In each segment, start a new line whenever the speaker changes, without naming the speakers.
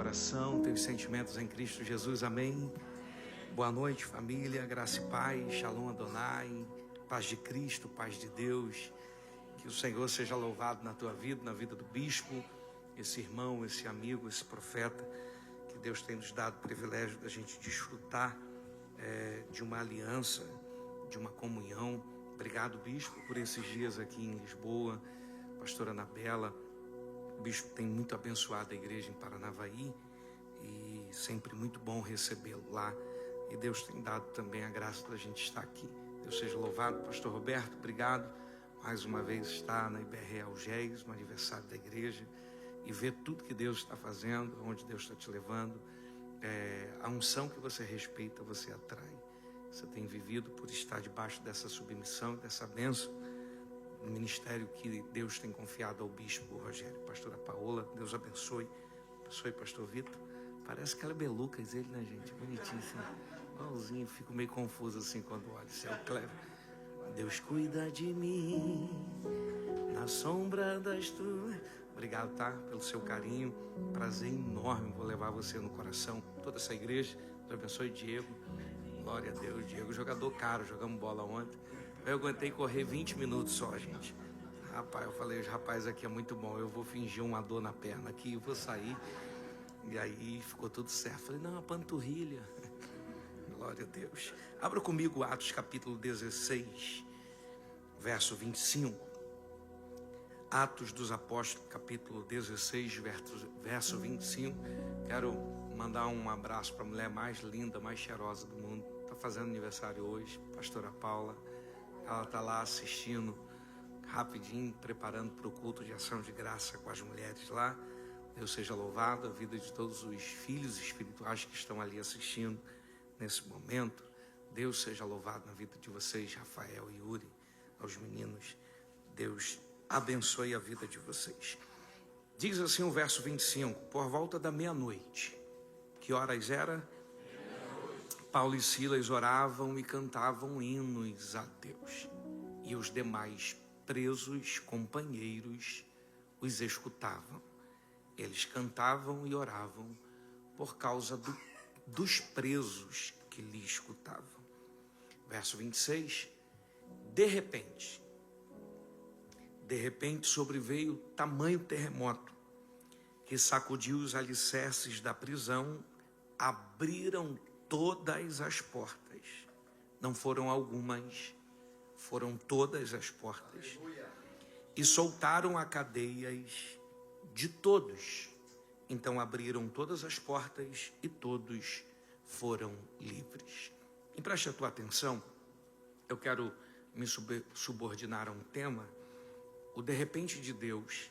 coração, teus sentimentos em Cristo Jesus, amém? Boa noite, família, graça e paz, Shalom Adonai, paz de Cristo, paz de Deus. Que o Senhor seja louvado na tua vida, na vida do bispo, esse irmão, esse amigo, esse profeta, que Deus tem nos dado o privilégio da gente desfrutar de uma aliança, de uma comunhão. Obrigado, bispo, por esses dias aqui em Lisboa, pastora Anabela. O bispo tem muito abençoado a igreja em Paranavaí e sempre muito bom recebê-lo lá. E Deus tem dado também a graça da gente estar aqui. Deus seja louvado. Pastor Roberto, obrigado. Mais uma vez estar na IBR Algés, no aniversário da igreja, e ver tudo que Deus está fazendo, onde Deus está te levando. A unção que você respeita, você atrai. Você tem vivido por estar debaixo dessa submissão, dessa bênção, no ministério que Deus tem confiado ao bispo Rogério. Pastora Paola, Deus abençoe. Abençoe, pastor Vitor. Parece que ela é Belucas, ele, né, gente? Bonitinho assim. Igualzinho, fico meio confuso assim quando olho. Isso é o Cleber. Deus cuida de mim na sombra das tuas. Obrigado, tá? Pelo seu carinho. Prazer enorme. Vou levar você no coração. Toda essa igreja. Deus abençoe, Diego. Glória a Deus, Diego. Jogador caro. Jogamos bola ontem. Eu aguentei correr 20 minutos só, gente. Rapaz, eu falei, os rapazes aqui é muito bom. Eu vou fingir uma dor na perna aqui e vou sair. E aí ficou tudo certo. Falei, não, a panturrilha. Glória a Deus. Abra comigo Atos capítulo 16, verso 25. Atos dos Apóstolos, capítulo 16, verso 25. Quero mandar um abraço para a mulher mais linda, mais cheirosa do mundo. Está fazendo aniversário hoje, pastora Paula. Ela está lá assistindo, rapidinho, preparando para o culto de ação de graça com as mulheres lá. Deus seja louvado, a vida de todos os filhos espirituais que estão ali assistindo nesse momento. Deus seja louvado na vida de vocês, Rafael e Yuri, aos meninos. Deus abençoe a vida de vocês. Diz assim o verso 25, por volta da meia-noite. Que horas era? Paulo e Silas oravam e cantavam hinos a Deus. E os demais presos, companheiros, os escutavam. Eles cantavam e oravam por causa dos presos que lhe escutavam. Verso 26. De repente sobreveio tamanho terremoto que sacudiu os alicerces da prisão, abriram todas as portas. Não foram algumas, foram todas as portas. E soltaram as cadeias de todos. Então abriram todas as portas e todos foram livres. E preste a tua atenção, eu quero me subordinar a um tema. O de repente de Deus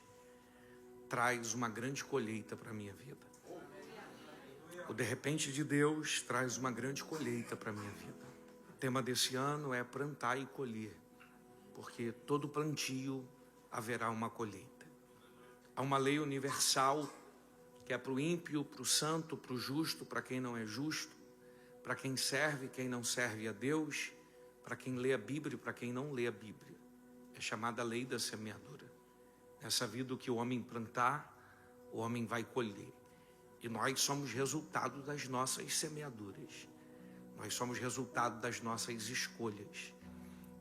traz uma grande colheita para a minha vida. O de repente de Deus traz uma grande colheita para a minha vida. O tema desse ano é plantar e colher, porque todo plantio haverá uma colheita. Há uma lei universal que é para o ímpio, para o santo, para o justo, para quem não é justo, para quem serve, quem não serve a Deus, para quem lê a Bíblia e para quem não lê a Bíblia. É chamada a lei da semeadura. Nessa vida, o que o homem plantar, o homem vai colher. E nós somos resultado das nossas semeaduras. Nós somos resultado das nossas escolhas.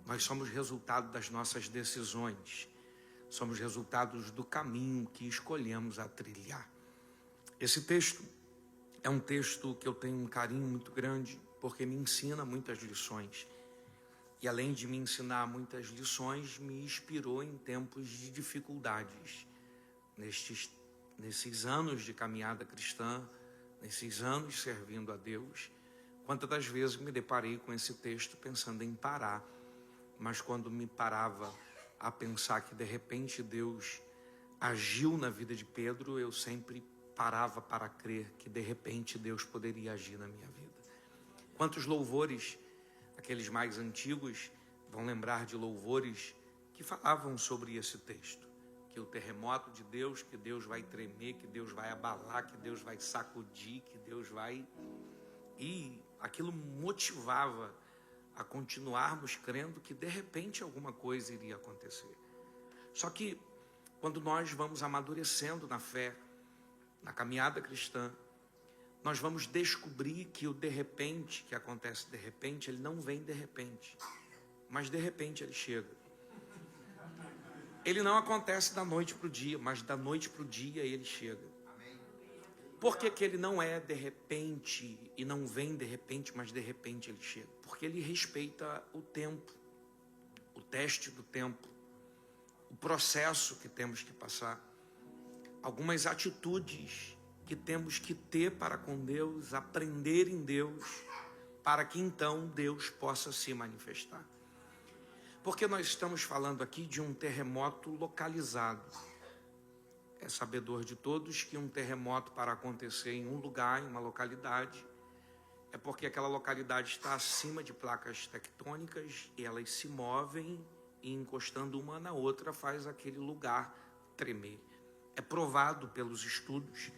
Nós somos resultado das nossas decisões. Somos resultados do caminho que escolhemos a trilhar. Esse texto é um texto que eu tenho um carinho muito grande, porque me ensina muitas lições. E além de me ensinar muitas lições, me inspirou em tempos de dificuldades. Nesses anos de caminhada cristã, nesses anos servindo a Deus, quantas das vezes me deparei com esse texto pensando em parar. Mas quando me parava a pensar que de repente Deus agiu na vida de Pedro, eu sempre parava para crer que de repente Deus poderia agir na minha vida. Quantos louvores, aqueles mais antigos, vão lembrar de louvores que falavam sobre esse texto, que o terremoto de Deus, que Deus vai tremer, que Deus vai abalar, que Deus vai sacudir, que Deus vai... E aquilo motivava a continuarmos crendo que de repente alguma coisa iria acontecer. Só que quando nós vamos amadurecendo na fé, na caminhada cristã, nós vamos descobrir que o de repente, que acontece de repente, ele não vem de repente, mas de repente ele chega. Ele não acontece da noite para o dia, mas da noite para o dia ele chega. Por que que ele não é de repente e não vem de repente, mas de repente ele chega? Porque ele respeita o tempo, o teste do tempo, o processo que temos que passar, algumas atitudes que temos que ter para com Deus, aprender em Deus, para que então Deus possa se manifestar. Porque nós estamos falando aqui de um terremoto localizado. É sabedor de todos que um terremoto, para acontecer em um lugar, em uma localidade, é porque aquela localidade está acima de placas tectônicas e elas se movem e encostando uma na outra faz aquele lugar tremer. É provado pelos estudos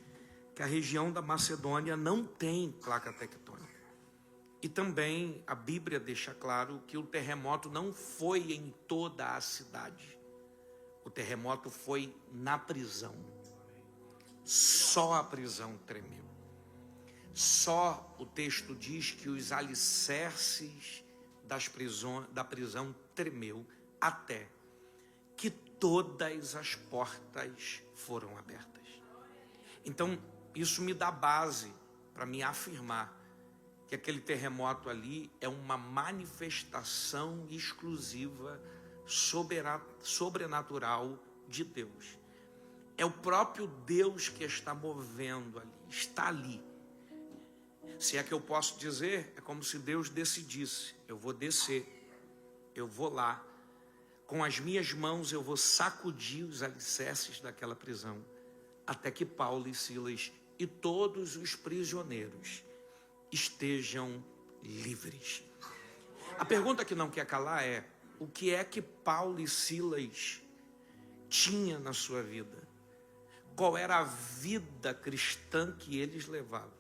que a região da Macedônia não tem placa tectônica. E também a Bíblia deixa claro que o terremoto não foi em toda a cidade. O terremoto foi na prisão. Só a prisão tremeu. Só o texto diz que os alicerces da prisão tremeu até que todas as portas foram abertas. Então, isso me dá base para me afirmar que aquele terremoto ali é uma manifestação exclusiva, sobrenatural de Deus. É o próprio Deus que está movendo ali, está ali. Se é que eu posso dizer, é como se Deus decidisse: eu vou descer, eu vou lá, com as minhas mãos eu vou sacudir os alicerces daquela prisão, até que Paulo e Silas e todos os prisioneiros estejam livres. A pergunta que não quer calar é: o que é que Paulo e Silas tinham na sua vida? Qual era a vida cristã que eles levavam?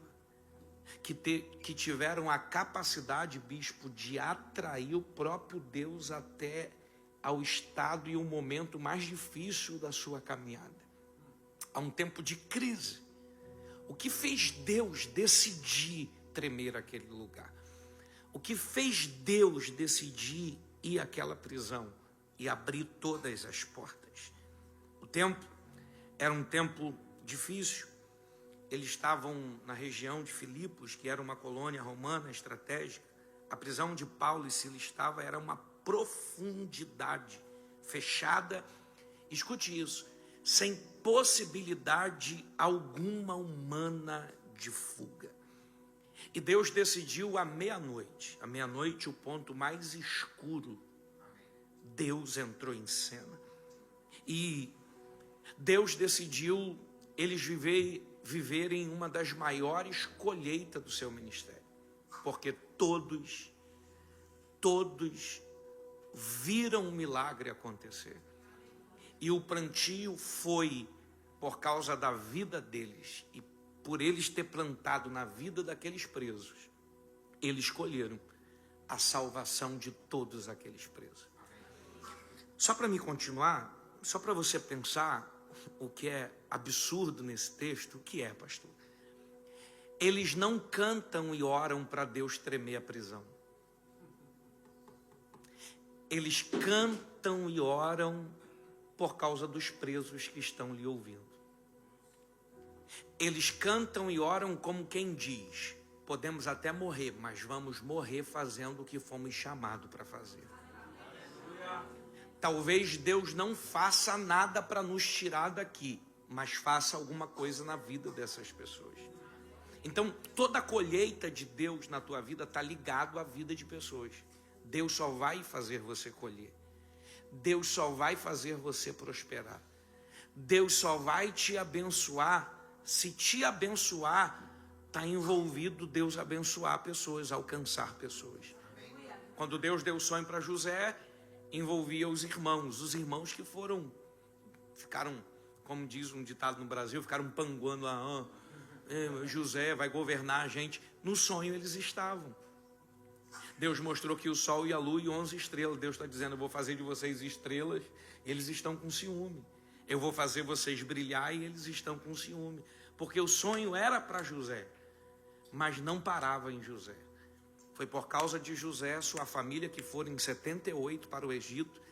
Que tiveram a capacidade, bispo, de atrair o próprio Deus até ao estado e o momento mais difícil da sua caminhada, a um tempo de crise. O que fez Deus decidir tremer aquele lugar? O que fez Deus decidir ir àquela prisão e abrir todas as portas? O tempo era um tempo difícil. Eles estavam na região de Filipos, que era uma colônia romana estratégica. A prisão onde Paulo e Silas estavam era uma profundidade, fechada, escute isso, sem possibilidade alguma humana de fuga. E Deus decidiu à meia-noite, o ponto mais escuro, Deus entrou em cena. E Deus decidiu eles viverem uma das maiores colheitas do seu ministério. Porque todos viram um milagre acontecer. E o plantio foi por causa da vida deles e por eles ter plantado na vida daqueles presos. Eles escolheram a salvação de todos aqueles presos. Só para me continuar, só para você pensar o que é absurdo nesse texto, o que é, pastor? Eles não cantam e oram para Deus tremer a prisão. Eles cantam e oram por causa dos presos que estão lhe ouvindo. Eles cantam e oram como quem diz: podemos até morrer, mas vamos morrer fazendo o que fomos chamados para fazer. Talvez Deus não faça nada para nos tirar daqui, mas faça alguma coisa na vida dessas pessoas. Então, toda a colheita de Deus na tua vida está ligado à vida de pessoas. Deus só vai fazer você colher. Deus só vai fazer você prosperar. Deus só vai te abençoar. Se te abençoar, está envolvido Deus abençoar pessoas, alcançar pessoas. Quando Deus deu o sonho para José, envolvia os irmãos que ficaram, como diz um ditado no Brasil, ficaram panguando lá, José vai governar a gente. No sonho eles estavam. Deus mostrou que o sol e a lua e 11 estrelas. Deus está dizendo: eu vou fazer de vocês estrelas. Eles estão com ciúme. Eu vou fazer vocês brilhar e eles estão com ciúme. porque o sonho era para José, mas não parava em José. Foi por causa de José, sua família, que foram em 78 para o Egito,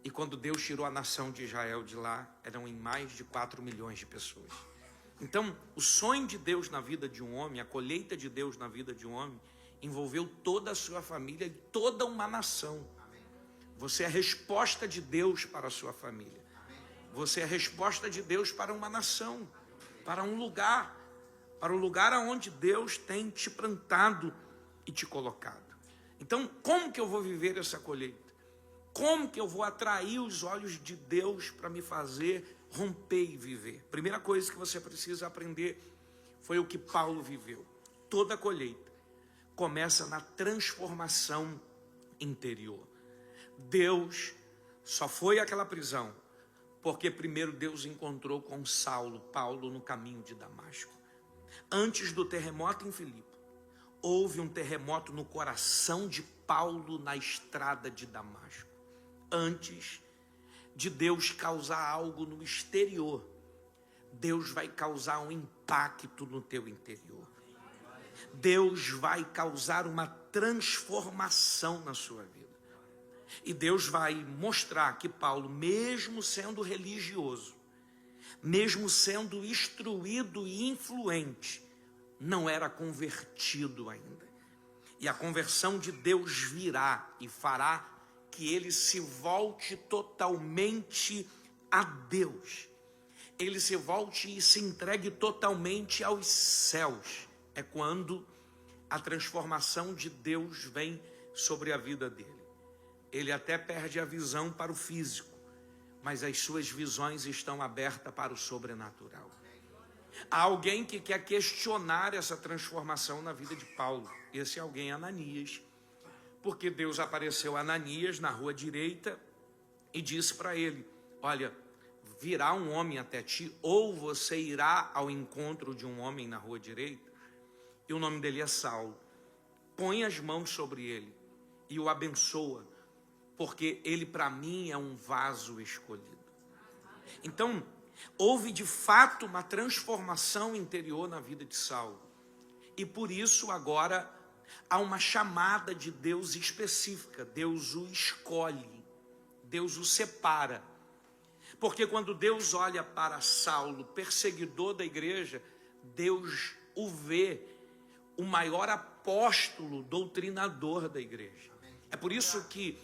e quando Deus tirou a nação de Israel de lá, eram em mais de 4 milhões de pessoas. Então, o sonho de Deus na vida de um homem, a colheita de Deus na vida de um homem, envolveu toda a sua família e toda uma nação. Você é a resposta de Deus para a sua família. Você é a resposta de Deus para uma nação, para um lugar, para o lugar aonde Deus tem te plantado e te colocado. Então, como que eu vou viver essa colheita? Como que eu vou atrair os olhos de Deus para me fazer romper e viver? Primeira coisa que você precisa aprender foi o que Paulo viveu. Toda colheita começa na transformação interior. Deus só foi àquela prisão porque primeiro Deus encontrou com Paulo no caminho de Damasco. Antes do terremoto em Filipe, houve um terremoto no coração de Paulo na estrada de Damasco. Antes de Deus causar algo no exterior, Deus vai causar um impacto no teu interior. Deus vai causar uma transformação na sua vida. E Deus vai mostrar que Paulo, mesmo sendo religioso, mesmo sendo instruído e influente, não era convertido ainda. E a conversão de Deus virá e fará que ele se volte totalmente a Deus. Ele se volte e se entregue totalmente aos céus. É quando a transformação de Deus vem sobre a vida dele. Ele até perde a visão para o físico, mas as suas visões estão abertas para o sobrenatural. Há alguém que quer questionar essa transformação na vida de Paulo. Esse alguém é Ananias, porque Deus apareceu a Ananias na rua direita e disse para ele: olha, virá um homem até ti, ou você irá ao encontro de um homem na rua direita, e o nome dele é Saulo. Põe as mãos sobre ele e o abençoa, porque ele para mim é um vaso escolhido. Então, houve de fato uma transformação interior na vida de Saulo. E por isso agora há uma chamada de Deus específica. Deus o escolhe, Deus o separa. Porque quando Deus olha para Saulo, perseguidor da igreja, Deus o vê o maior apóstolo, doutrinador da igreja. É por isso que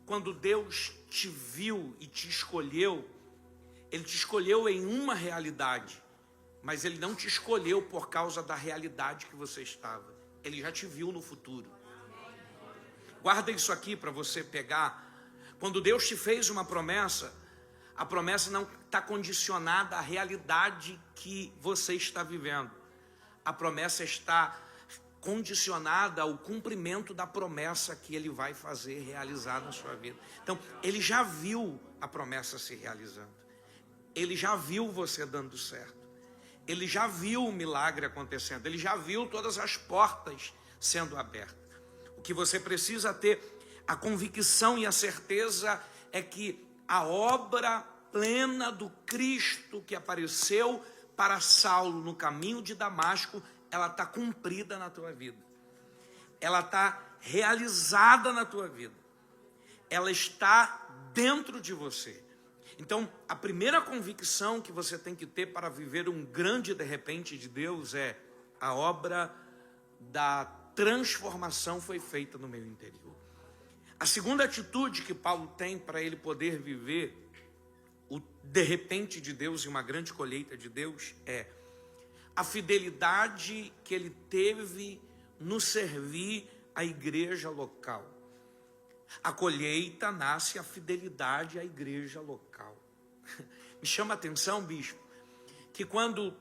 quando Deus te viu e te escolheu, Ele te escolheu em uma realidade, mas Ele não te escolheu por causa da realidade que você estava. Ele já te viu no futuro. Guarda isso aqui para você pegar. Quando Deus te fez uma promessa, a promessa não está condicionada à realidade que você está vivendo. A promessa está condicionada ao cumprimento da promessa que Ele vai fazer, realizar na sua vida. Então, Ele já viu a promessa se realizando. Ele já viu você dando certo. Ele já viu o milagre acontecendo. Ele já viu todas as portas sendo abertas. O que você precisa ter, a convicção e a certeza, é que a obra plena do Cristo que apareceu para Saulo no caminho de Damasco, ela está cumprida na tua vida. Ela está realizada na tua vida. Ela está dentro de você. Então, a primeira convicção que você tem que ter para viver um grande de repente de Deus é: a obra da transformação foi feita no meu interior. A segunda atitude que Paulo tem para ele poder viver o de repente de Deus e uma grande colheita de Deus é a fidelidade que ele teve no servir a igreja local. A colheita nasce a fidelidade à igreja local. Me chama a atenção, bispo, que quando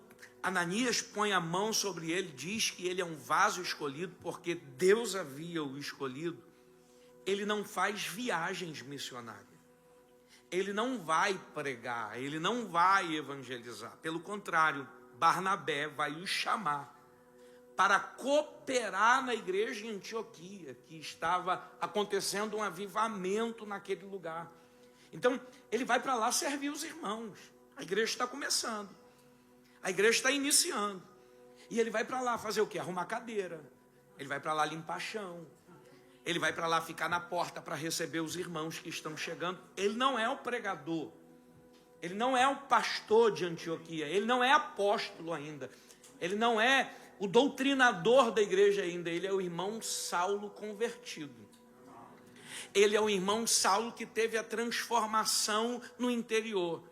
Ananias põe a mão sobre ele, diz que ele é um vaso escolhido porque Deus havia o escolhido. Ele não faz viagens missionárias. Ele não vai pregar, ele não vai evangelizar. Pelo contrário, Barnabé vai o chamar para cooperar na igreja em Antioquia, que estava acontecendo um avivamento naquele lugar. Então, ele vai para lá servir os irmãos. A igreja está começando. A igreja está iniciando. E ele vai para lá fazer o quê? Arrumar cadeira. Ele vai para lá limpar chão. Ele vai para lá ficar na porta para receber os irmãos que estão chegando. Ele não é o pregador. Ele não é o pastor de Antioquia. Ele não é apóstolo ainda. Ele não é o doutrinador da igreja ainda. Ele é o irmão Saulo convertido. Ele é o irmão Saulo que teve a transformação no interior.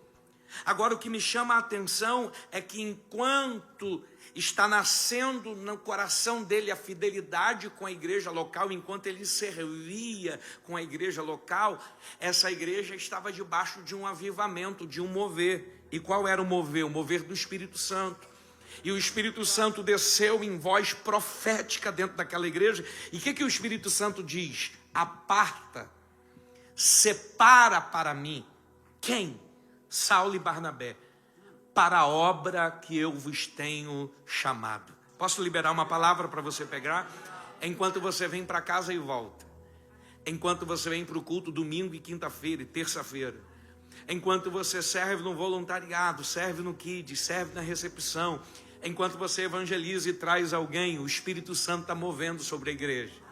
Agora, o que me chama a atenção é que enquanto está nascendo no coração dele a fidelidade com a igreja local, enquanto ele servia com a igreja local, essa igreja estava debaixo de um avivamento, de um mover. E qual era o mover? O mover do Espírito Santo. E o Espírito Santo desceu em voz profética dentro daquela igreja. E o que o Espírito Santo diz? Aparta, separa para mim. Quem? Saulo e Barnabé, para a obra que eu vos tenho chamado. Posso liberar uma palavra para você pegar? Enquanto você vem para casa e volta. Enquanto você vem para o culto domingo e quinta-feira e terça-feira. Enquanto você serve no voluntariado, serve no kids, serve na recepção. Enquanto você evangeliza e traz alguém, o Espírito Santo está movendo sobre a igreja.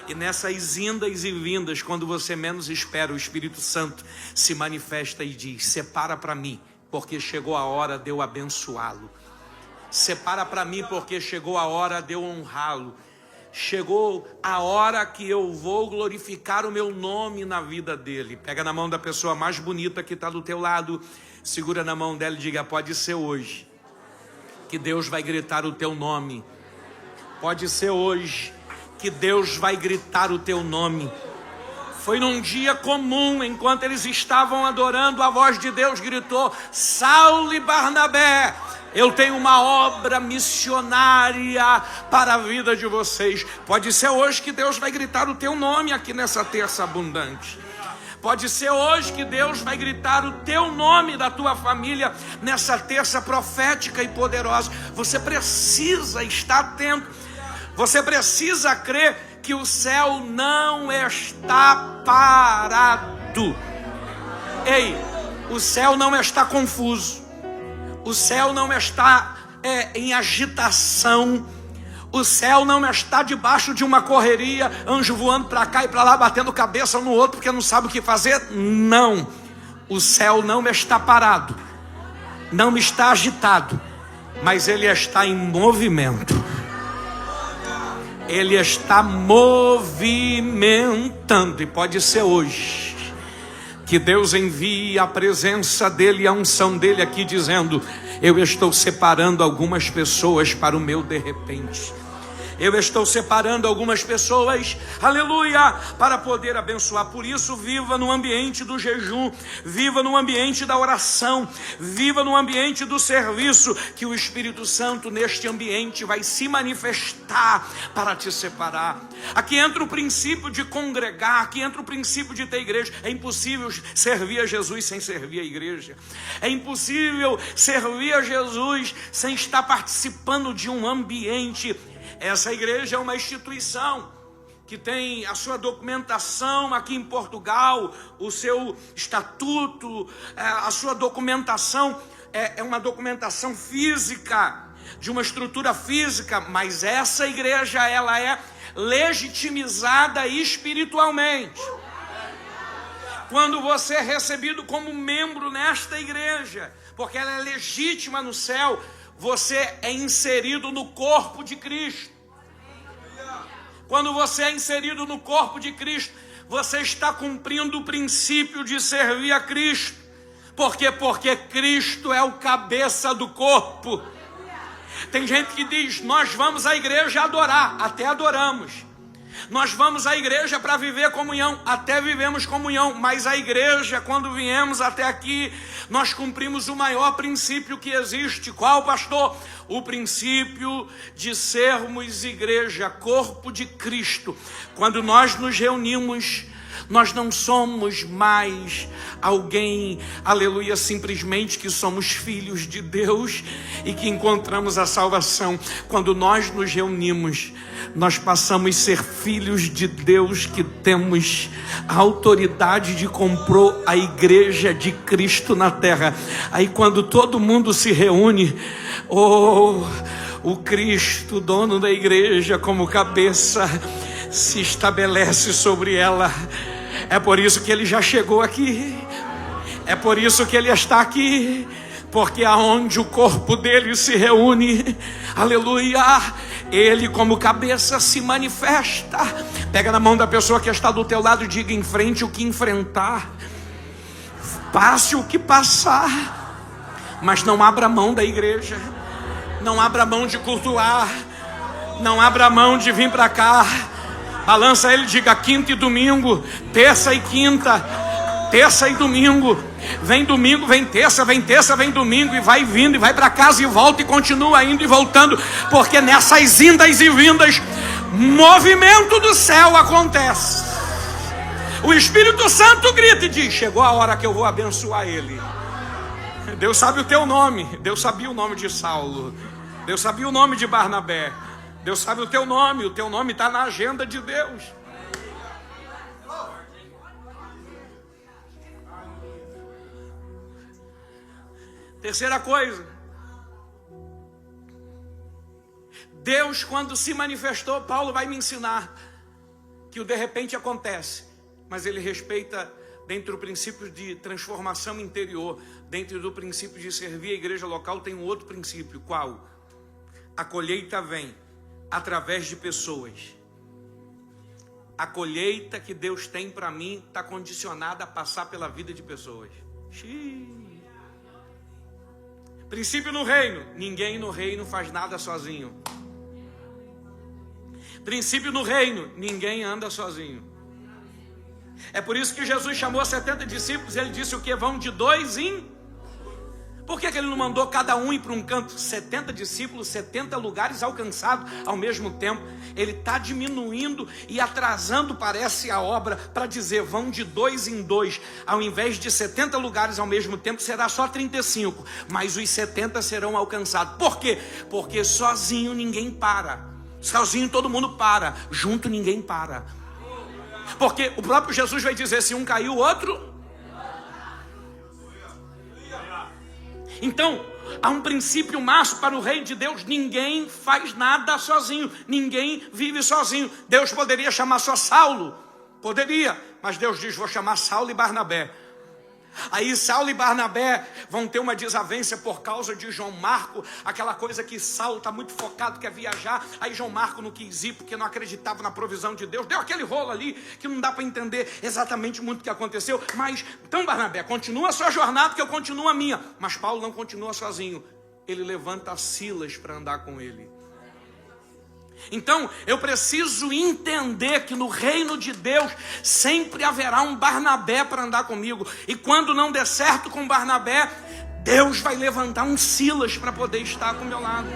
E nessas indas e vindas, quando você menos espera, o Espírito Santo se manifesta e diz: separa para mim, porque chegou a hora de eu abençoá-lo. Separa para mim, porque chegou a hora de eu honrá-lo. Chegou a hora que eu vou glorificar o meu nome na vida dele. Pega na mão da pessoa mais bonita que está do teu lado, segura na mão dela e diga: pode ser hoje que Deus vai gritar o teu nome. Pode ser hoje que Deus vai gritar o teu nome. Foi num dia comum, enquanto eles estavam adorando, a voz de Deus gritou: Saulo e Barnabé, eu tenho uma obra missionária para a vida de vocês. Pode ser hoje que Deus vai gritar o teu nome aqui nessa terça abundante. Pode ser hoje que Deus vai gritar o teu nome da tua família nessa terça profética e poderosa. Você precisa estar atento. Você precisa crer que o céu não está parado. Ei, o céu não está confuso. O céu não está em agitação. O céu não está debaixo de uma correria, anjo voando para cá e para lá, batendo cabeça um no outro porque não sabe o que fazer. Não, o céu não está parado, não está agitado, mas ele está em movimento. Ele está movimentando. E pode ser hoje que Deus envie a presença dele, a unção dele aqui, dizendo: eu estou separando algumas pessoas para o meu de repente. Eu estou separando algumas pessoas, aleluia, para poder abençoar. Por isso, viva no ambiente do jejum, viva no ambiente da oração, viva no ambiente do serviço, que o Espírito Santo neste ambiente vai se manifestar para te separar. Aqui entra o princípio de congregar, aqui entra o princípio de ter igreja. É impossível servir a Jesus sem servir a igreja. É impossível servir a Jesus sem estar participando de um ambiente. Essa igreja é uma instituição que tem a sua documentação aqui em Portugal, o seu estatuto, a sua documentação é uma documentação física, de uma estrutura física, mas essa igreja, ela é legitimizada espiritualmente. Quando você é recebido como membro nesta igreja, porque ela é legítima no céu, você é inserido no corpo de Cristo. Quando você é inserido no corpo de Cristo, você está cumprindo o princípio de servir a Cristo. Por quê? Porque Cristo é o cabeça do corpo. Tem gente que diz: nós vamos à igreja adorar. Até adoramos. Nós vamos à igreja para viver comunhão. Até vivemos comunhão. Mas a igreja, quando viemos até aqui, nós cumprimos o maior princípio que existe. Qual, pastor? O princípio de sermos igreja, corpo de Cristo. Quando nós nos reunimos, Nós não somos mais alguém, aleluia, simplesmente que somos filhos de Deus e que encontramos a salvação. Quando nós nos reunimos, nós passamos a ser filhos de Deus, que temos a autoridade de compor a igreja de Cristo na terra. Aí quando todo mundo se reúne, o Cristo, dono da igreja, como cabeça, se estabelece sobre ela. É por isso que ele já chegou aqui, é por isso que ele está aqui, porque aonde o corpo dele se reúne, aleluia, ele como cabeça se manifesta. Pega na mão da pessoa que está do teu lado e diga: enfrente o que enfrentar, passe o que passar, mas não abra mão da igreja, não abra mão de cultuar, não abra mão de vir para cá. Balança ele, diga: quinta e domingo, terça e quinta, terça e domingo. Vem domingo, vem terça, vem domingo, e vai vindo, e vai para casa e volta, e continua indo e voltando, porque nessas indas e vindas, movimento do céu acontece. O Espírito Santo grita e diz: chegou a hora que eu vou abençoar ele. Deus sabe o teu nome. Deus sabia o nome de Saulo, Deus sabia o nome de Barnabé, Deus sabe o teu nome está na agenda de Deus. Terceira coisa, Deus, quando se manifestou, Paulo vai me ensinar que o de repente acontece, mas ele respeita, dentro do princípio de transformação interior, dentro do princípio de servir a igreja local, tem um outro princípio. Qual? A colheita vem através de pessoas. A colheita que Deus tem para mim está condicionada a passar pela vida de pessoas. Princípio no reino: ninguém no reino faz nada sozinho. Princípio no reino: ninguém anda sozinho. É por isso que Jesus chamou 70 discípulos, ele disse o que? Vão de 2 em... Por que ele não mandou cada um ir para um canto? 70 discípulos, 70 lugares alcançados ao mesmo tempo. Ele está diminuindo e atrasando, parece, a obra, para dizer: vão de 2 em 2. Ao invés de 70 lugares ao mesmo tempo, será só 35. Mas os 70 serão alcançados. Por quê? Porque sozinho ninguém para. Sozinho todo mundo para. Junto ninguém para. Porque o próprio Jesus vai dizer: se um caiu, o outro... Então, há um princípio máximo para o reino de Deus: ninguém faz nada sozinho, ninguém vive sozinho. Deus poderia chamar só Saulo, poderia, mas Deus diz: vou chamar Saulo e Barnabé. Aí Saulo e Barnabé vão ter uma desavença por causa de João Marco, aquela coisa que Saulo está muito focado, quer viajar, aí João Marco não quis ir porque não acreditava na provisão de Deus, deu aquele rolo ali que não dá para entender exatamente muito o que aconteceu. Mas então, Barnabé, continua a sua jornada que eu continuo a minha. Mas Paulo não continua sozinho, ele levanta Silas para andar com ele. Então eu preciso entender que no reino de Deus sempre haverá um Barnabé para andar comigo. E quando não der certo com Barnabé, Deus vai levantar um Silas para poder estar com o meu lado.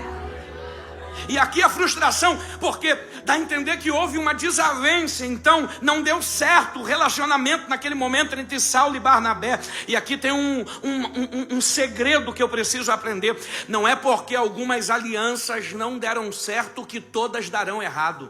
E aqui a frustração, porque dá a entender que houve uma desavença, então não deu certo o relacionamento naquele momento entre Saulo e Barnabé. E aqui tem um segredo que eu preciso aprender: não é porque algumas alianças não deram certo que todas darão errado.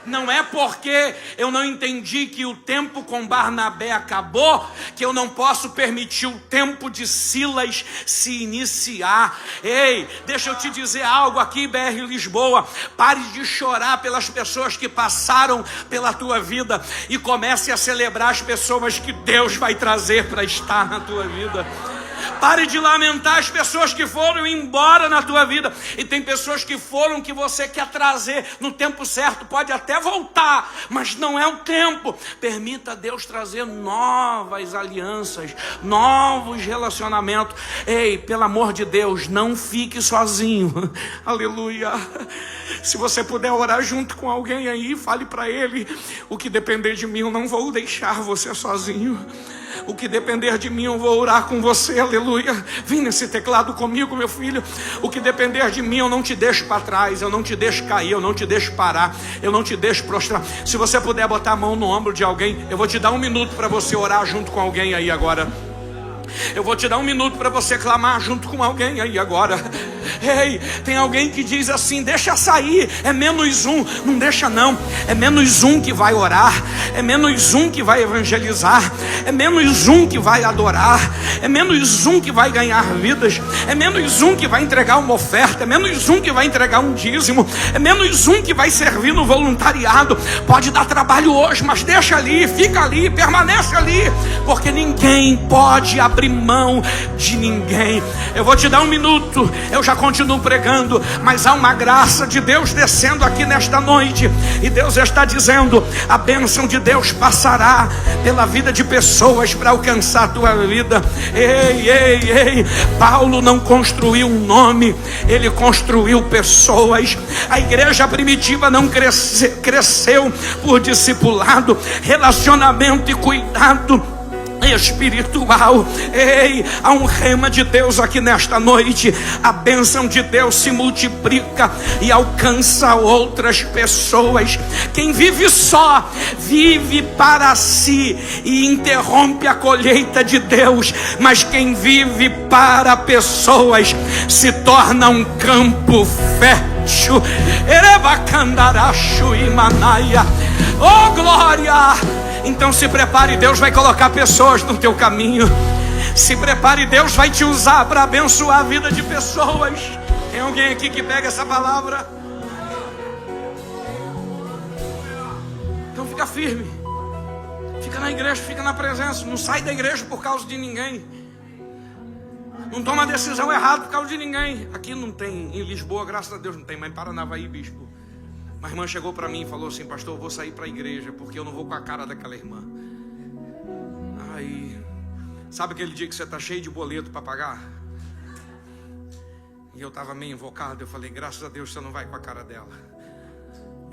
Não é porque eu não entendi que o tempo com Barnabé acabou que eu não posso permitir o tempo de Silas se iniciar. Ei, deixa eu te dizer algo aqui, BR Lisboa: pare de chorar pelas pessoas que passaram pela tua vida e comece a celebrar as pessoas que Deus vai trazer para estar na tua vida. Pare de lamentar as pessoas que foram embora na tua vida. E tem pessoas que foram que você quer trazer no tempo certo. Pode até voltar, mas não é o tempo. Permita Deus trazer novas alianças, novos relacionamentos. Ei, pelo amor de Deus, não fique sozinho. Aleluia. Se você puder orar junto com alguém aí, fale para ele: o que depender de mim, eu não vou deixar você sozinho. O que depender de mim, eu vou orar com você, aleluia. Vem nesse teclado comigo, meu filho. O que depender de mim, eu não te deixo para trás, eu não te deixo cair, eu não te deixo parar, eu não te deixo prostrar. Se você puder botar a mão no ombro de alguém, eu vou te dar 1 minuto para você orar junto com alguém aí agora. Eu vou te dar 1 minuto para você clamar junto com alguém aí agora. Ei, tem alguém que diz assim: deixa sair, é -1. Não deixa não, é -1 que vai orar, é -1 que vai evangelizar, é -1 que vai adorar, é -1 que vai ganhar vidas, é -1 que vai entregar uma oferta, é -1 que vai entregar um dízimo, é -1 que vai servir no voluntariado. Pode dar trabalho hoje, mas deixa ali, fica ali, permanece ali, porque ninguém pode abrir mão de ninguém. Eu vou te dar 1 minuto, eu já continuo pregando, mas há uma graça de Deus descendo aqui nesta noite, e Deus está dizendo: a bênção de Deus passará pela vida de pessoas para alcançar a tua vida. Ei, Paulo não construiu um nome, ele construiu pessoas. A igreja primitiva não cresceu por discipulado, relacionamento e cuidado espiritual. Ei, há um rema de Deus aqui nesta noite. A bênção de Deus se multiplica e alcança outras pessoas. Quem vive só, vive para si e interrompe a colheita de Deus. Mas quem vive para pessoas se torna um campo fértil. Erebacandarachu e Manaia. Oh, glória! Então se prepare, Deus vai colocar pessoas no teu caminho. Se prepare, Deus vai te usar para abençoar a vida de pessoas. Tem alguém aqui que pega essa palavra? Então fica firme, fica na igreja, fica na presença. Não sai da igreja por causa de ninguém. Não toma decisão errada por causa de ninguém. Aqui não tem, em Lisboa, graças a Deus não tem, mas em Paranavaí, bispo, uma irmã chegou para mim e falou assim: pastor, eu vou sair para a igreja porque eu não vou com a cara daquela irmã. Aí, sabe aquele dia que você está cheio de boleto para pagar? E eu estava meio invocado. Eu falei: graças a Deus você não vai com a cara dela,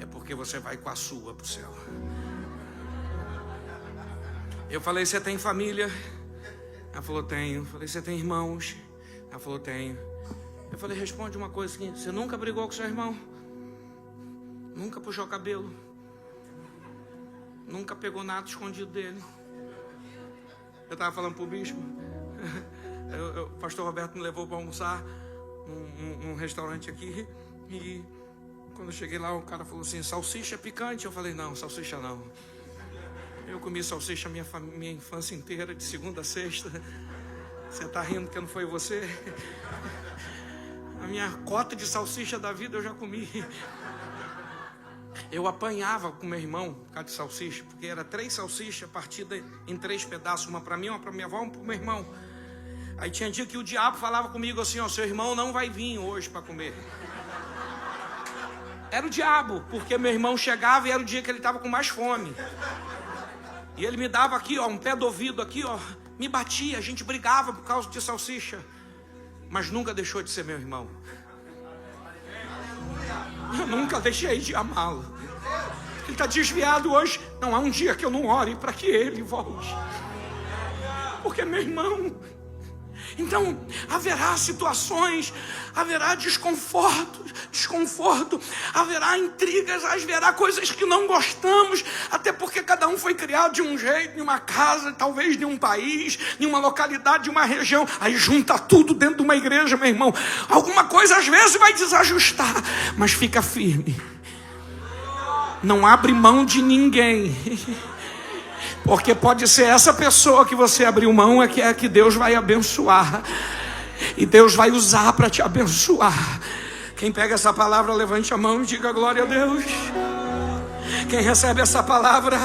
é porque você vai com a sua para o céu. Eu falei: você tem família? Ela falou: tenho. Eu falei: você tem irmãos? Ela falou: tenho. Eu falei: responde uma coisa aqui: você nunca brigou com seu irmão? Nunca puxou cabelo? Nunca pegou nada escondido dele? Eu estava falando para o bispo, o pastor Roberto me levou para almoçar num restaurante aqui, e quando eu cheguei lá, o cara falou assim: salsicha picante? Eu falei: não, salsicha não. Eu comi salsicha minha infância inteira, de segunda a sexta. Você está rindo que não foi você? A minha cota de salsicha da vida eu já comi. Eu apanhava com meu irmão por causa de salsicha, porque era 3 salsichas partidas em 3 pedaços, uma para mim, uma para minha avó, uma para o meu irmão. Aí tinha dia que o diabo falava comigo assim: ó, seu irmão não vai vir hoje para comer. Era o diabo, porque meu irmão chegava e era o dia que ele estava com mais fome. E ele me dava aqui, ó, um pé do ouvido aqui, ó, me batia, a gente brigava por causa de salsicha, mas nunca deixou de ser meu irmão. Eu nunca deixei de amá-lo. Ele está desviado hoje. Não há um dia que eu não ore para que ele volte, porque é meu irmão. Então haverá situações, haverá desconforto, haverá intrigas, haverá coisas que não gostamos, até porque cada um foi criado de um jeito, em uma casa, talvez de um país, em uma localidade, de uma região. Aí junta tudo dentro de uma igreja, meu irmão. Alguma coisa às vezes vai desajustar, mas fica firme. Não abre mão de ninguém. Porque pode ser essa pessoa que você abriu mão é que Deus vai abençoar. E Deus vai usar para te abençoar. Quem pega essa palavra, levante a mão e diga glória a Deus. Quem recebe essa palavra,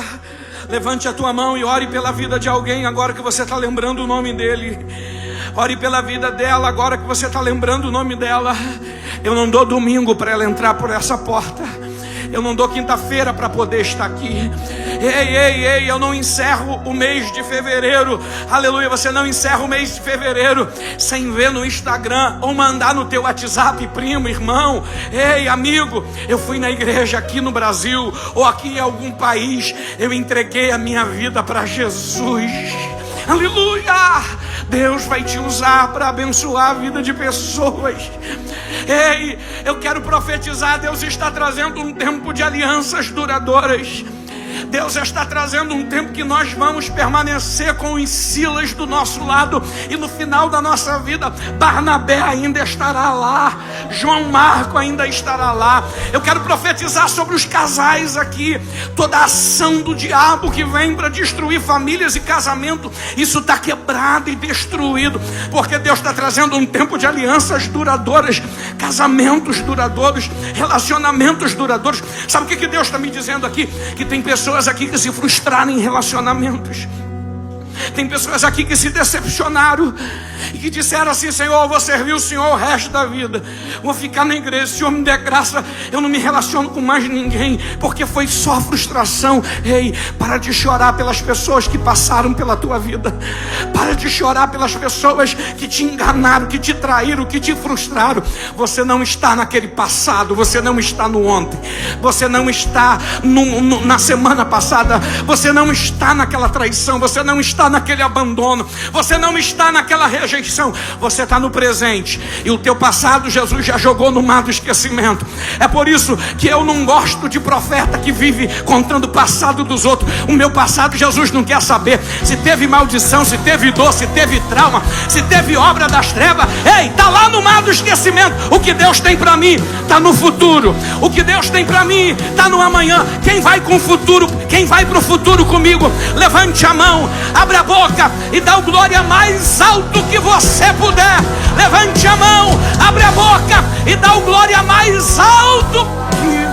levante a tua mão e ore pela vida de alguém agora que você está lembrando o nome dele. Ore pela vida dela agora que você está lembrando o nome dela. Eu não dou domingo para ela entrar por essa porta. Eu não dou quinta-feira para poder estar aqui. Ei, eu não encerro o mês de fevereiro. Aleluia, você não encerra o mês de fevereiro sem ver no Instagram ou mandar no teu WhatsApp: primo, irmão, ei, amigo, eu fui na igreja aqui no Brasil ou aqui em algum país, eu entreguei a minha vida para Jesus. Aleluia! Deus vai te usar para abençoar a vida de pessoas. Ei, eu quero profetizar, Deus está trazendo um tempo de alianças duradouras. Deus está trazendo um tempo que nós vamos permanecer com os Silas do nosso lado, e no final da nossa vida, Barnabé ainda estará lá, João Marco ainda estará lá. Eu quero profetizar sobre os casais aqui. Toda a ação do diabo que vem para destruir famílias e casamento, isso está quebrado e destruído, porque Deus está trazendo um tempo de alianças duradouras, casamentos duradouros, relacionamentos duradouros. Sabe o que Deus está me dizendo aqui? Que tem pessoas aqui que se frustraram em relacionamentos. Tem pessoas aqui que se decepcionaram e que disseram assim: Senhor, eu vou servir o Senhor o resto da vida, vou ficar na igreja, se o Senhor me der graça, eu não me relaciono com mais ninguém, porque foi só frustração. Ei, para de chorar pelas pessoas que passaram pela tua vida. Para de chorar pelas pessoas que te enganaram, que te traíram, que te frustraram. Você não está naquele passado, você não está no ontem, você não está na semana passada, você não está naquela traição, você não está naquele abandono, você não está naquela rejeição, você está no presente, e o teu passado Jesus já jogou no mar do esquecimento. É por isso que eu não gosto de profeta que vive contando o passado dos outros. O meu passado Jesus não quer saber. Se teve maldição, se teve dor, se teve trauma, se teve obra das trevas, ei, está lá no mar do esquecimento. O que Deus tem para mim está no futuro. O que Deus tem para mim está no amanhã. Quem vai com o futuro, quem vai para o futuro comigo, levante a mão, abre a boca e dá o glória mais alto que você puder. Levante a mão, abre a boca e dá o glória mais alto que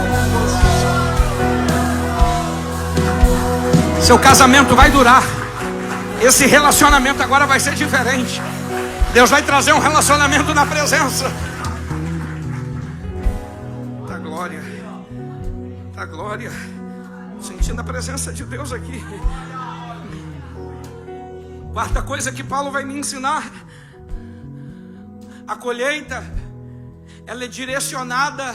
você. Seu casamento vai durar. Esse relacionamento agora vai ser diferente. Deus vai trazer um relacionamento na presença da glória. Da glória. Sentindo a presença de Deus aqui. Quarta coisa que Paulo vai me ensinar: a colheita, ela é direcionada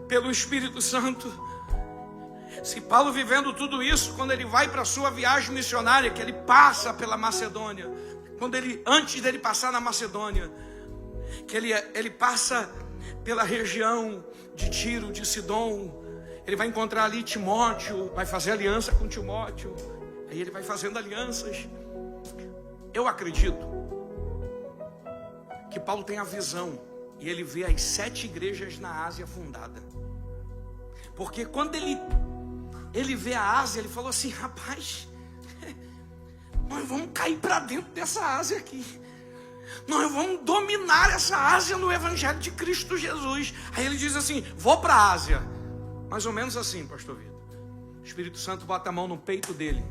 pelo Espírito Santo. Se Paulo, vivendo tudo isso, quando ele vai para a sua viagem missionária, que ele passa pela Macedônia, antes dele passar na Macedônia, que ele passa pela região de Tiro, de Sidom, ele vai encontrar ali Timóteo, vai fazer aliança com Timóteo, aí ele vai fazendo alianças. Eu acredito que Paulo tem a visão e ele vê as 7 igrejas na Ásia fundadas. Porque quando ele vê a Ásia, ele falou assim: rapaz, nós vamos cair para dentro dessa Ásia aqui. Nós vamos dominar essa Ásia no Evangelho de Cristo Jesus. Aí ele diz assim: vou para a Ásia. Mais ou menos assim, pastor Vitor. O Espírito Santo bota a mão no peito dele.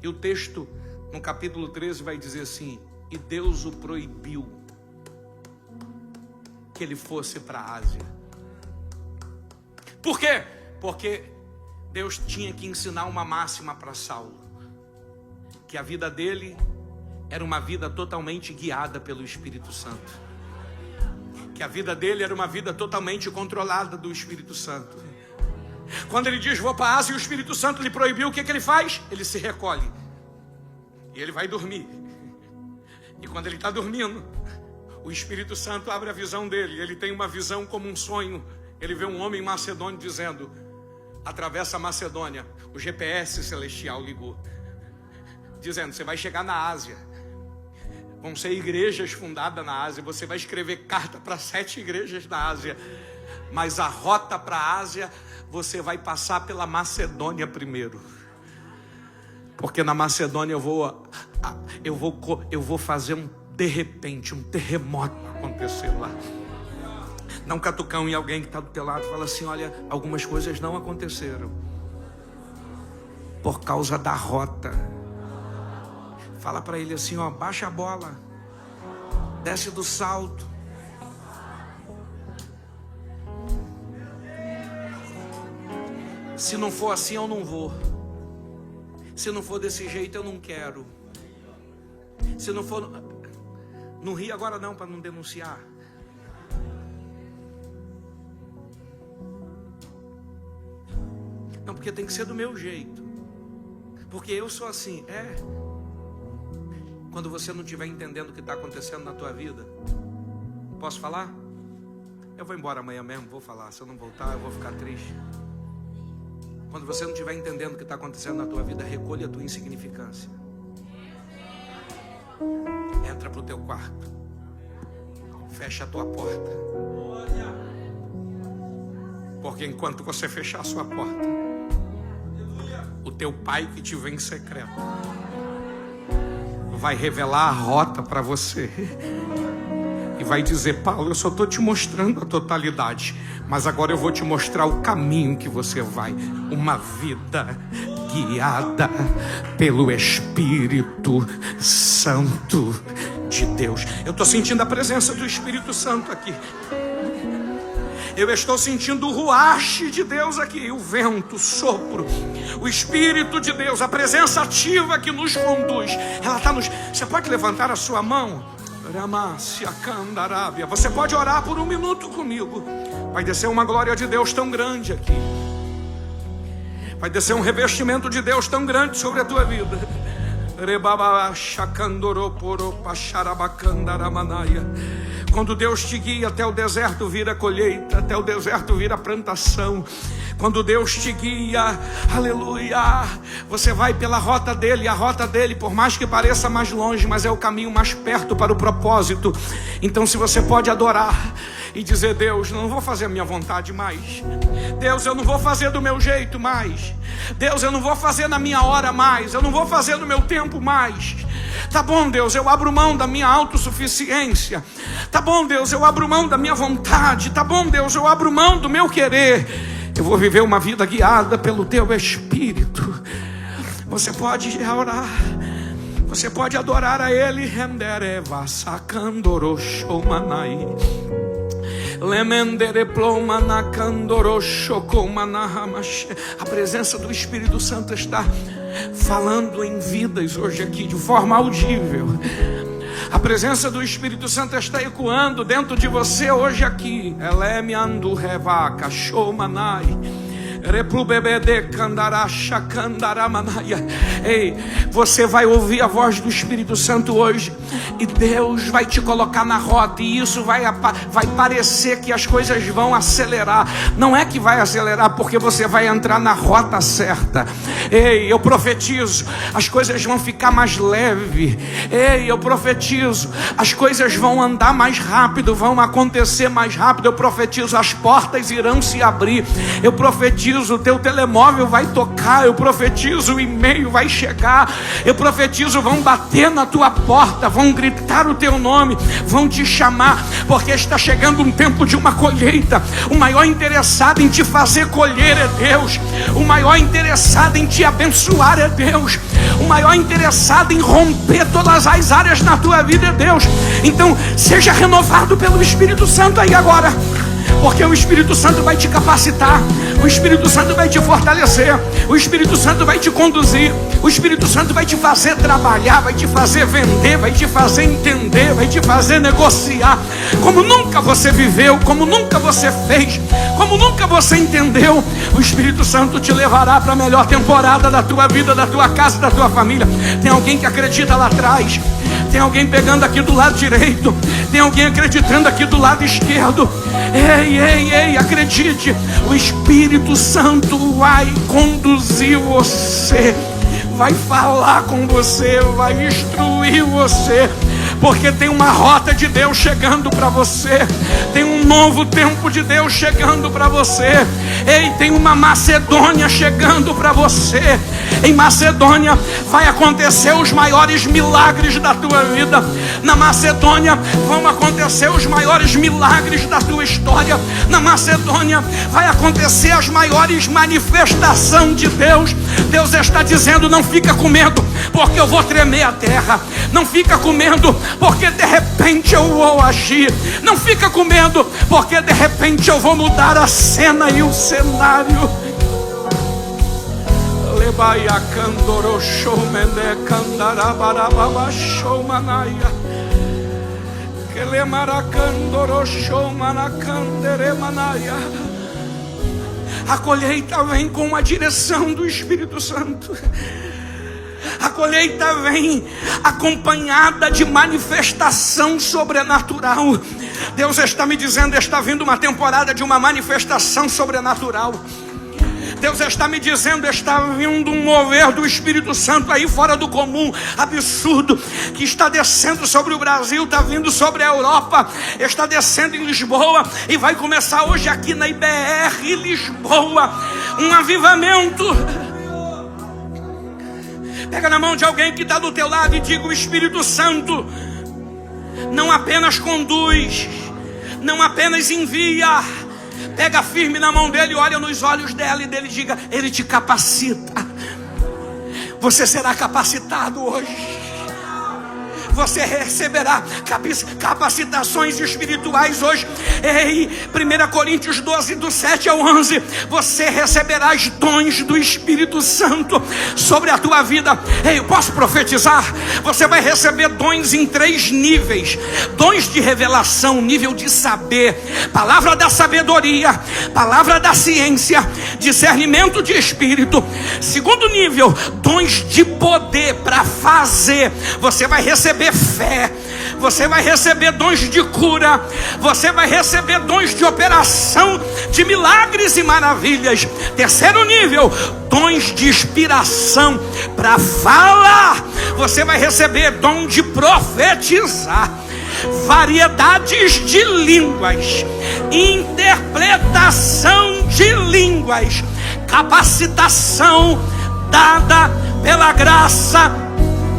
E o texto, no capítulo 13, vai dizer assim: e Deus o proibiu que ele fosse para a Ásia. Por quê? Porque Deus tinha que ensinar uma máxima para Saulo, que a vida dele era uma vida totalmente guiada pelo Espírito Santo, que a vida dele era uma vida totalmente controlada do Espírito Santo. Quando ele diz vou para a Ásia e o Espírito Santo lhe proibiu, o que ele faz? Ele se recolhe e ele vai dormir. E quando ele está dormindo, o Espírito Santo abre a visão dele. Ele tem uma visão como um sonho. Ele vê um homem macedônio dizendo: atravessa a Macedônia. O GPS celestial ligou, dizendo: você vai chegar na Ásia, vão ser igrejas fundadas na Ásia, você vai escrever carta para 7 igrejas na Ásia, mas a rota para a Ásia, você vai passar pela Macedônia primeiro, porque na Macedônia eu vou fazer de repente um terremoto acontecer lá. Dá um catucão em alguém que está do teu lado e fala assim: olha, algumas coisas não aconteceram por causa da rota. Fala para ele assim: ó, baixa a bola, desce do salto. Se não for assim, eu não vou. Se não for desse jeito, eu não quero. Se não for... Não ri agora não, para não denunciar. Não, porque tem que ser do meu jeito. Porque eu sou assim. Quando você não estiver entendendo o que está acontecendo na tua vida, posso falar? Eu vou embora amanhã mesmo, vou falar. Se eu não voltar, eu vou ficar triste. Quando você não estiver entendendo o que está acontecendo na tua vida, recolha a tua insignificância. Entra para o teu quarto. Fecha a tua porta. Porque enquanto você fechar a sua porta, o teu pai que te vê em secreto vai revelar a rota para você. E vai dizer: Paulo, eu só estou te mostrando a totalidade, mas agora eu vou te mostrar o caminho que você vai. Uma vida guiada pelo Espírito Santo de Deus. Eu estou sentindo a presença do Espírito Santo aqui. Eu estou sentindo o ruache de Deus aqui, o vento, o sopro, o Espírito de Deus, a presença ativa que nos conduz. Ela está nos... Você pode levantar a sua mão? Você pode orar por 1 minuto comigo. Vai descer uma glória de Deus tão grande aqui. Vai descer um revestimento de Deus tão grande sobre a tua vida. Quando Deus te guia, até o deserto vira colheita, até o deserto vira plantação. Quando Deus te guia, aleluia, você vai pela rota dele. A rota dele, por mais que pareça mais longe, mas é o caminho mais perto para o propósito. Então, se você pode adorar e dizer: Deus, não vou fazer a minha vontade mais. Deus, eu não vou fazer do meu jeito mais. Deus, eu não vou fazer na minha hora mais. Eu não vou fazer no meu tempo mais. Tá bom, Deus, eu abro mão da minha autossuficiência. Tá bom, Deus, eu abro mão da minha vontade. Tá bom, Deus, eu abro mão do meu querer. Eu vou viver uma vida guiada pelo teu Espírito. Você pode orar. Você pode adorar a Ele. A presença do Espírito Santo está falando em vidas hoje aqui de forma audível. A presença do Espírito Santo está ecoando dentro de você hoje aqui. Ei, você vai ouvir a voz do Espírito Santo hoje, e Deus vai te colocar na rota, e isso vai parecer que as coisas vão acelerar. Não é que vai acelerar, porque você vai entrar na rota certa. Ei, eu profetizo, as coisas vão ficar mais leves. Ei, eu profetizo, as coisas vão andar mais rápido, vão acontecer mais rápido. Eu profetizo, as portas irão se abrir. Eu profetizo, o teu telemóvel vai tocar. Eu profetizo, o e-mail vai chegar. Eu profetizo, vão bater na tua porta, vão gritar o teu nome, vão te chamar, porque está chegando um tempo de uma colheita. O maior interessado em te fazer colher é Deus. O maior interessado em te abençoar é Deus. O maior interessado em romper todas as áreas na tua vida é Deus. Então seja renovado pelo Espírito Santo aí agora, porque o Espírito Santo vai te capacitar, o Espírito Santo vai te fortalecer, o Espírito Santo vai te conduzir, o Espírito Santo vai te fazer trabalhar, vai te fazer vender, vai te fazer entender, vai te fazer negociar, como nunca você viveu, como nunca você fez, como nunca você entendeu. O Espírito Santo te levará para a melhor temporada da tua vida, da tua casa, da tua família. Tem alguém que acredita lá atrás, tem alguém pegando aqui do lado direito, tem alguém acreditando aqui do lado esquerdo. Ei, acredite, o Espírito Santo vai conduzir você, vai falar com você, vai instruir você, porque tem uma rota de Deus chegando para você, tem um novo tempo de Deus chegando para você. Ei, tem uma Macedônia chegando para você. Em Macedônia vai acontecer os maiores milagres da tua vida. Na Macedônia vão acontecer os maiores milagres da tua história. Na Macedônia vai acontecer as maiores manifestações de Deus. Deus está dizendo: não fica com medo, porque eu vou tremer a terra. Não fica com medo, porque de repente eu vou agir. Não fica com medo, porque de repente eu vou mudar a cena e o cenário. A colheita vem com a direção do Espírito Santo. A colheita vem acompanhada de manifestação sobrenatural. Deus está me dizendo, está vindo uma temporada de uma manifestação sobrenatural. Deus está me dizendo, está vindo um mover do Espírito Santo aí fora do comum, absurdo, que está descendo sobre o Brasil, está vindo sobre a Europa, está descendo em Lisboa e vai começar hoje aqui na IBR Lisboa, um avivamento. Pega na mão de alguém que está do teu lado e diga: o Espírito Santo não apenas conduz, não apenas envia. Pega firme na mão dele, olha nos olhos dela e dele diga: ele te capacita. Você será capacitado hoje. Você receberá capacitações espirituais hoje. Ei, 1 Coríntios 12, do 7 ao 11. Você receberá os dons do Espírito Santo sobre a tua vida. Ei, eu posso profetizar? Você vai receber dons em 3 níveis. Dons de revelação, nível de saber, palavra da sabedoria, palavra da ciência, discernimento de espírito. Segundo nível, dons de poder para fazer. Você vai receber fé, você vai receber dons de cura, você vai receber dons de operação, de milagres e maravilhas. Terceiro nível, dons de inspiração para falar. Você vai receber dom de profetizar, variedades de línguas, interpretação de línguas, capacitação dada pela graça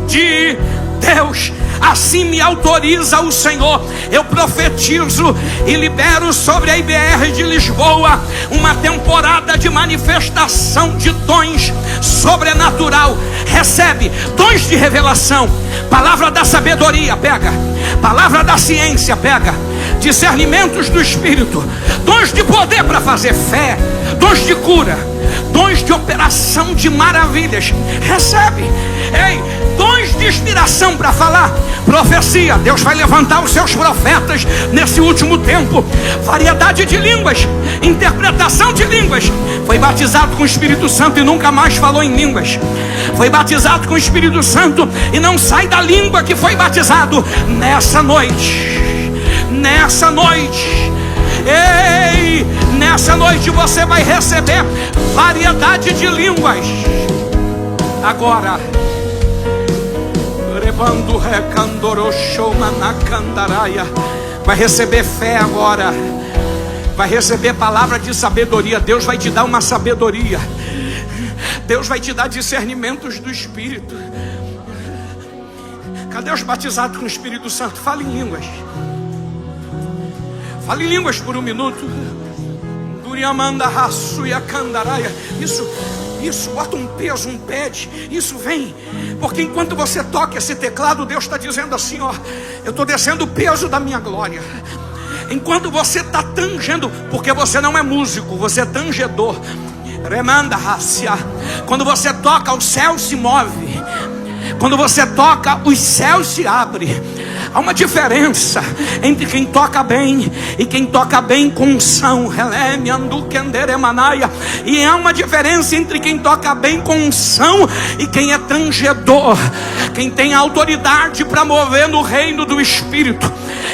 de Deus. Assim me autoriza o Senhor. Eu profetizo e libero sobre a IBR de Lisboa uma temporada de manifestação de dons sobrenatural. Recebe dons de revelação, palavra da sabedoria, pega, palavra da ciência, pega, discernimentos do Espírito, dons de poder para fazer fé, dons de cura, dons de operação de maravilhas. Recebe. Ei, dons de inspiração para falar, profecia. Deus vai levantar os seus profetas nesse último tempo. Variedade de línguas, interpretação de línguas. Foi batizado com o Espírito Santo e nunca mais falou em línguas. Foi batizado com o Espírito Santo e não sai da língua que foi batizado. Nessa noite, ei, nessa noite você vai receber variedade de línguas. Agora, vai receber fé agora, vai receber palavra de sabedoria. Deus vai te dar uma sabedoria, Deus vai te dar discernimentos do Espírito. Cadê os batizados com o Espírito Santo? Fale em línguas. Fale em línguas por um minuto. Isso, bota um peso, um pede. Isso vem, porque enquanto você toca esse teclado, Deus está dizendo assim: ó, eu estou descendo o peso da minha glória. Enquanto você está tangendo, porque você não é músico, você é tangedor. Remanda racia. Quando você toca, o céu se move. Quando você toca, os céus se abrem. Há uma diferença entre quem toca bem e quem toca bem com unção. E há uma diferença entre quem toca bem com unção e quem é tangedor, quem tem autoridade para mover no reino do Espírito.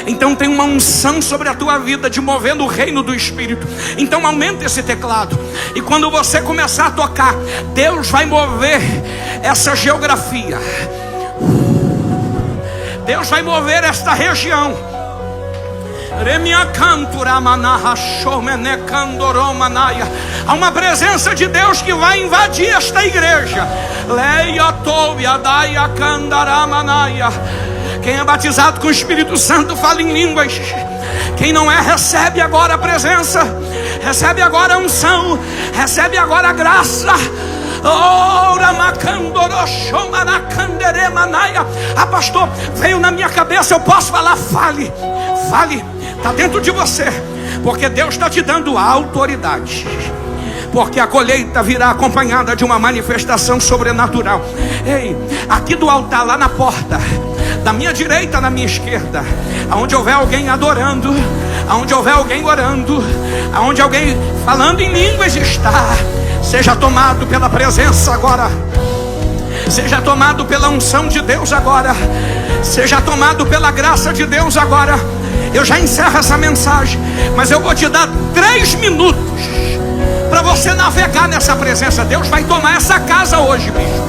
Então tem uma unção sobre a tua vida de mover no reino do Espírito. Então aumenta esse teclado, e quando você começar a tocar, Deus vai mover essa geografia. Deus vai mover esta região. Há uma presença de Deus que vai invadir esta igreja. Quem é batizado com o Espírito Santo fala em línguas. Quem não é, recebe agora a presença, recebe agora a unção, recebe agora a graça. Pastor, veio na minha cabeça, eu posso falar? Fale, está dentro de você, porque Deus está te dando autoridade. Porque a colheita virá acompanhada de uma manifestação sobrenatural. Ei, aqui do altar, lá na porta, da minha direita, na minha esquerda, aonde houver alguém adorando, aonde houver alguém orando, aonde alguém falando em línguas está, seja tomado pela presença agora. Seja tomado pela unção de Deus agora. Seja tomado pela graça de Deus agora. Eu já encerro essa mensagem, mas eu vou te dar 3 minutos para você navegar nessa presença. Deus vai tomar essa casa hoje, bicho.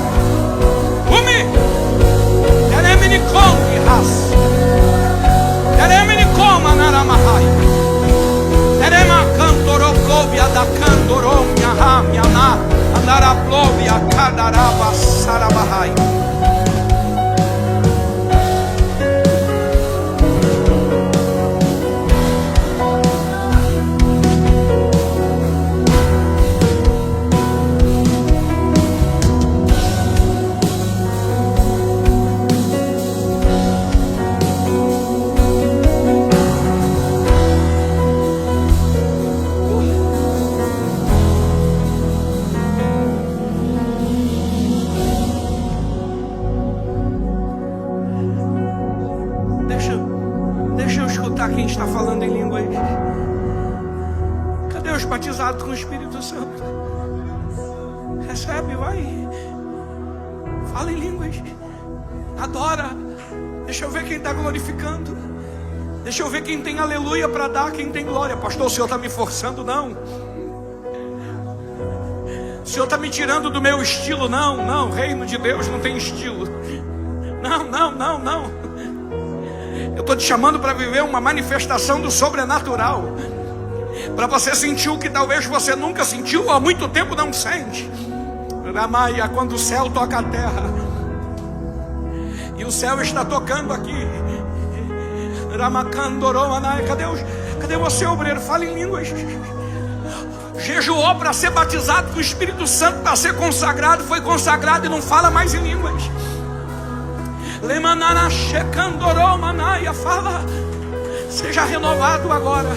Deixa eu escutar quem está falando em línguas. Cadê os batizados com o Espírito Santo? Recebe, vai. Fala em línguas. Adora. Deixa eu ver quem está glorificando. Deixa eu ver quem tem aleluia para dar, quem tem glória. Pastor, o Senhor está me forçando? Não. O Senhor está me tirando do meu estilo? Não, não. Reino de Deus não tem estilo. Não, não, não, não. Eu estou te chamando para viver uma manifestação do sobrenatural. Para você sentir o que talvez você nunca sentiu ou há muito tempo não sente. Ramaia, quando o céu toca a terra. E o céu está tocando aqui. Ramakandoromanai, cadê você, obreiro? Fala em línguas. Jejuou para ser batizado com o Espírito Santo, para ser consagrado, foi consagrado e não fala mais em línguas. Lemanana shekandoromanai, fala. Seja renovado agora.